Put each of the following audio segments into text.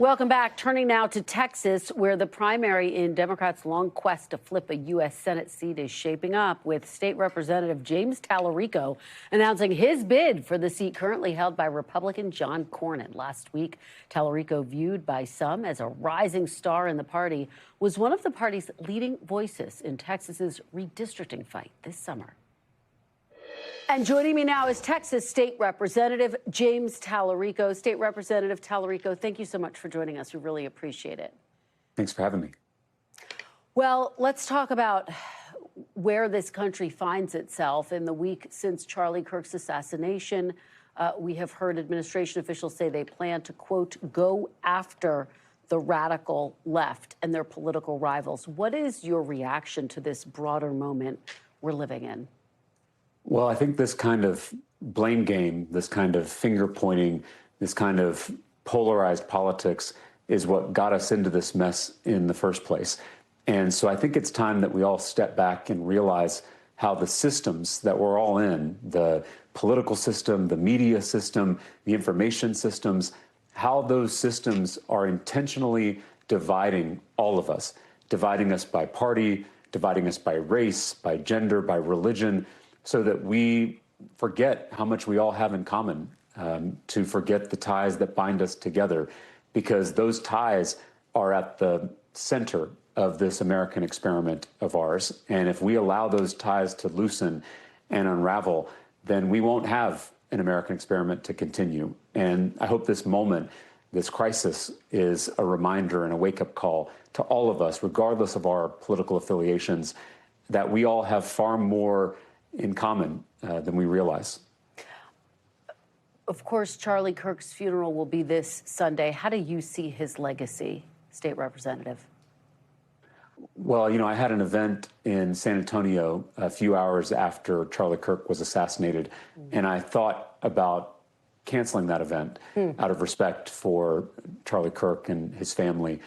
Welcome back. Turning now to Texas, where the primary in Democrats' long quest to flip a U.S. Senate seat is shaping up, with State Representative James Talarico announcing his bid for the seat currently held by Republican John Cornyn. Last week, Talarico, viewed by some as a rising star in the party, was one of the party's leading voices in Texas's redistricting fight this summer. And joining me now is Texas State Representative James Talarico. State Representative Talarico, thank you so much for joining us. We really appreciate it. Thanks for having me. Well, let's talk about where this country finds itself. In the week since Charlie Kirk's assassination, we have heard administration officials say they plan to, quote, go after the radical left and their political rivals. What is your reaction to this broader moment we're living in? Well, I think this kind of blame game, this kind of finger pointing, this kind of polarized politics is what got us into this mess in the first place. And so I think it's time that we all step back and realize how the systems that we're all in, the political system, the media system, the information systems, how those systems are intentionally dividing all of us, dividing us by party, dividing us by race, by gender, by religion, so that we forget how much we all have in common, to forget the ties that bind us together, because those ties are at the center of this American experiment of ours. And if we allow those ties to loosen and unravel, then we won't have an American experiment to continue. And I hope this moment, this crisis, is a reminder and a wake-up call to all of us, regardless of our political affiliations, that we all have far more in common than we realize. Of course, Charlie Kirk's funeral will be this Sunday. How do you see his legacy, State Representative? Well, you know, I had an event in San Antonio a few hours after Charlie Kirk was assassinated, and I thought about canceling that event out of respect for Charlie Kirk and his family.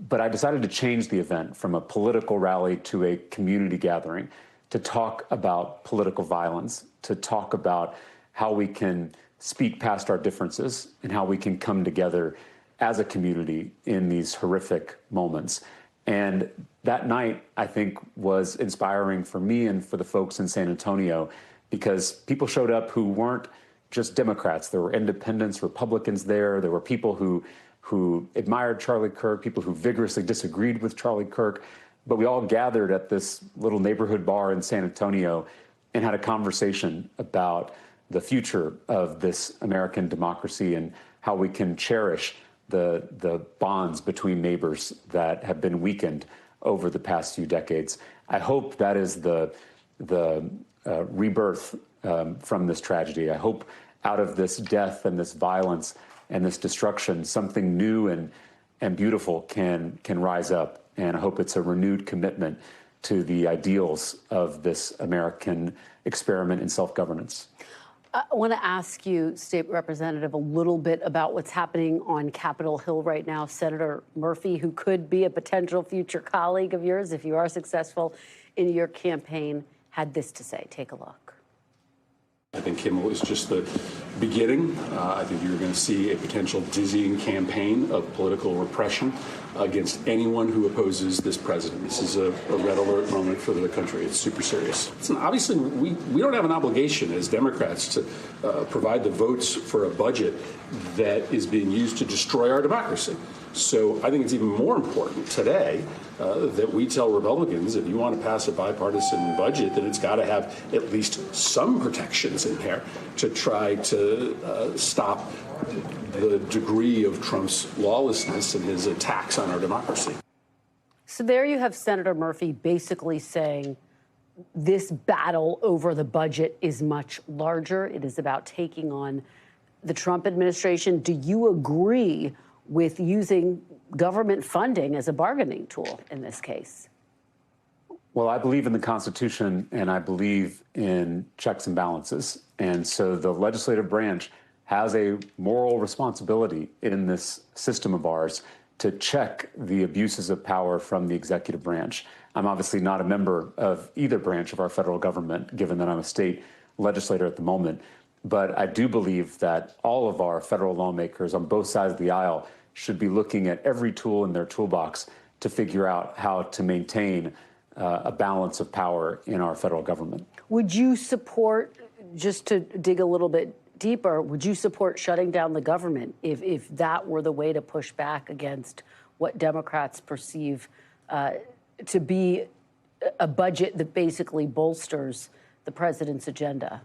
But I decided to change the event from a political rally to a community gathering, to talk about political violence, to talk about how we can speak past our differences and how we can come together as a community in these horrific moments. And that night, I think, was inspiring for me and for the folks in San Antonio, because people showed up who weren't just Democrats. There were independents, Republicans there. There were people who admired Charlie Kirk, people who vigorously disagreed with Charlie Kirk. But we all gathered at this little neighborhood bar in San Antonio and had a conversation about the future of this American democracy and how we can cherish the bonds between neighbors that have been weakened over the past few decades. I hope that is the rebirth from this tragedy. I hope out of this death and this violence and this destruction, something new and beautiful can rise up. And I hope it's a renewed commitment to the ideals of this American experiment in self-governance. I want to ask you, State Representative, a little bit about what's happening on Capitol Hill right now. Senator Murphy, who could be a potential future colleague of yours if you are successful in your campaign, had this to say. Take a look. I think Kimmel is just the beginning. I think you're going to see a potential dizzying campaign of political repression against anyone who opposes this president. This is a red alert moment for the country. It's super serious. Obviously, we don't have an obligation as Democrats to provide the votes for a budget that is being used to destroy our democracy. So I think it's even more important today that we tell Republicans, if you want to pass a bipartisan budget, then it's got to have at least some protections in there to try to stop the degree of Trump's lawlessness and his attacks on our democracy. So there you have Senator Murphy basically saying this battle over the budget is much larger. It is about taking on the Trump administration. Do you agree with using government funding as a bargaining tool in this case? Well, I believe in the Constitution and I believe in checks and balances. And so the legislative branch has a moral responsibility in this system of ours to check the abuses of power from the executive branch. I'm obviously not a member of either branch of our federal government, given that I'm a state legislator at the moment. But I do believe that all of our federal lawmakers on both sides of the aisle should be looking at every tool in their toolbox to figure out how to maintain a balance of power in our federal government. Would you support, just to dig a little bit deeper, would you support shutting down the government if that were the way to push back against what Democrats perceive to be a budget that basically bolsters the president's agenda?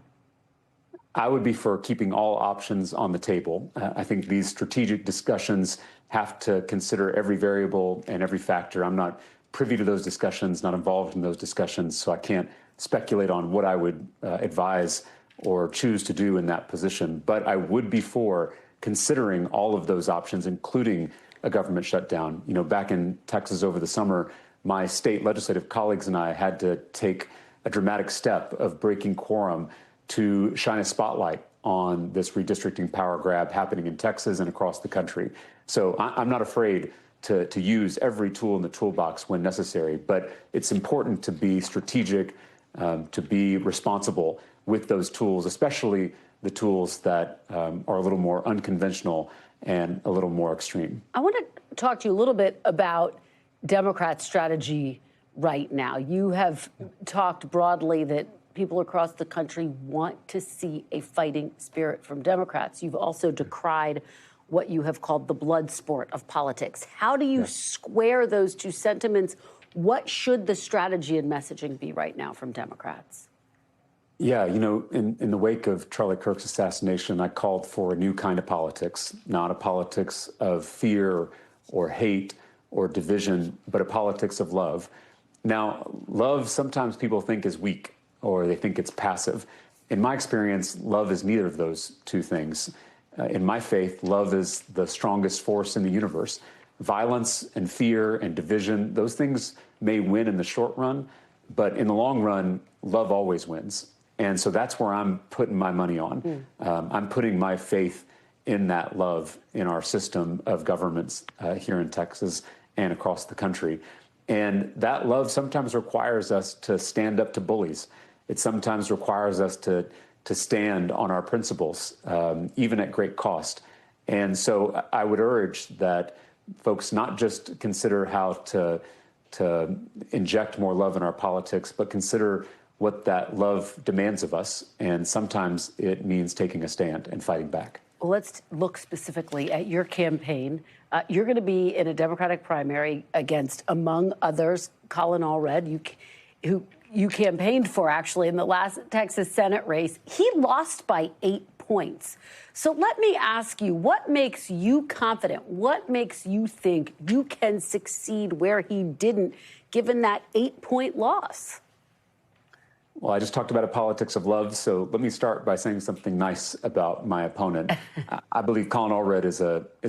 I would be for keeping all options on the table. I think these strategic discussions have to consider every variable and every factor. I'm not privy to those discussions, not involved in those discussions, so I can't speculate on what I would advise or choose to do in that position. But I would be for considering all of those options, including a government shutdown. You know, back in Texas over the summer, my state legislative colleagues and I had to take a dramatic step of breaking quorum to shine a spotlight on this redistricting power grab happening in Texas and across the country. So I'm not afraid to use every tool in the toolbox when necessary, but it's important to be strategic, to be responsible with those tools, especially the tools that are a little more unconventional and a little more extreme. I want to talk to you a little bit about Democrats' strategy right now. You have talked broadly that people across the country want to see a fighting spirit from Democrats. You've also decried what you have called the blood sport of politics. How do you square those two sentiments? What should the strategy and messaging be right now from Democrats? Yeah, you know, in the wake of Charlie Kirk's assassination, I called for a new kind of politics, not a politics of fear or hate or division, but a politics of love. Now, love sometimes people think is weak or they think it's passive. In my experience, love is neither of those two things. In my faith, love is the strongest force in the universe. Violence and fear and division, those things may win in the short run, but in the long run, love always wins. And so that's where I'm putting my money on. I'm putting my faith in that love in our system of governments here in Texas and across the country. And that love sometimes requires us to stand up to bullies. It sometimes requires us to stand on our principles, even at great cost. And so I would urge that folks not just consider how to inject more love in our politics, but consider what that love demands of us. And sometimes it means taking a stand and fighting back. Well, let's look specifically at your campaign. You're going to be in a Democratic primary against, among others, Colin Allred, who you campaigned for, actually, in the last Texas Senate race. He lost by 8 points. So let me ask you, what makes you confident? What makes you think you can succeed where he didn't, given that 8-point loss? Well, I just talked about a politics of love, so let me start by saying something nice about my opponent. I believe Colin Allred is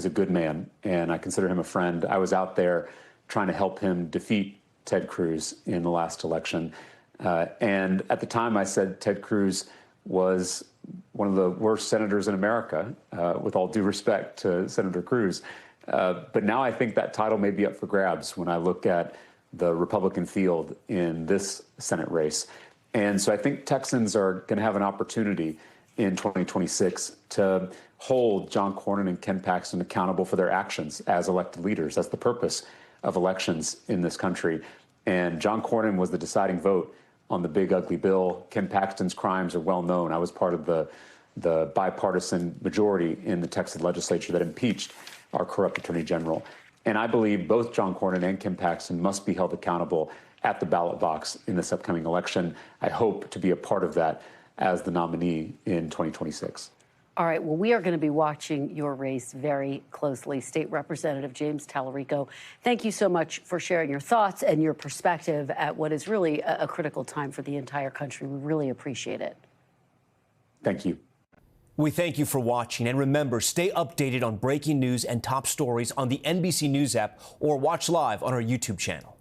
a good man, and I consider him a friend. I was out there trying to help him defeat Ted Cruz in the last election. And at the time, I said Ted Cruz was one of the worst senators in America, with all due respect to Senator Cruz. But now I think that title may be up for grabs when I look at the Republican field in this Senate race. And so I think Texans are going to have an opportunity in 2026 to hold John Cornyn and Ken Paxton accountable for their actions as elected leaders. That's the purpose of elections in this country. And John Cornyn was the deciding vote on the big ugly bill. Ken Paxton's crimes are well known. I was part of the bipartisan majority in the Texas legislature that impeached our corrupt attorney general. And I believe both John Cornyn and Ken Paxton must be held accountable at the ballot box in this upcoming election. I hope to be a part of that as the nominee in 2026. All right, well, we are going to be watching your race very closely. State Representative James Talarico, thank you so much for sharing your thoughts and your perspective at what is really a critical time for the entire country. We really appreciate it. Thank you. We thank you for watching. And remember, stay updated on breaking news and top stories on the NBC News app or watch live on our YouTube channel.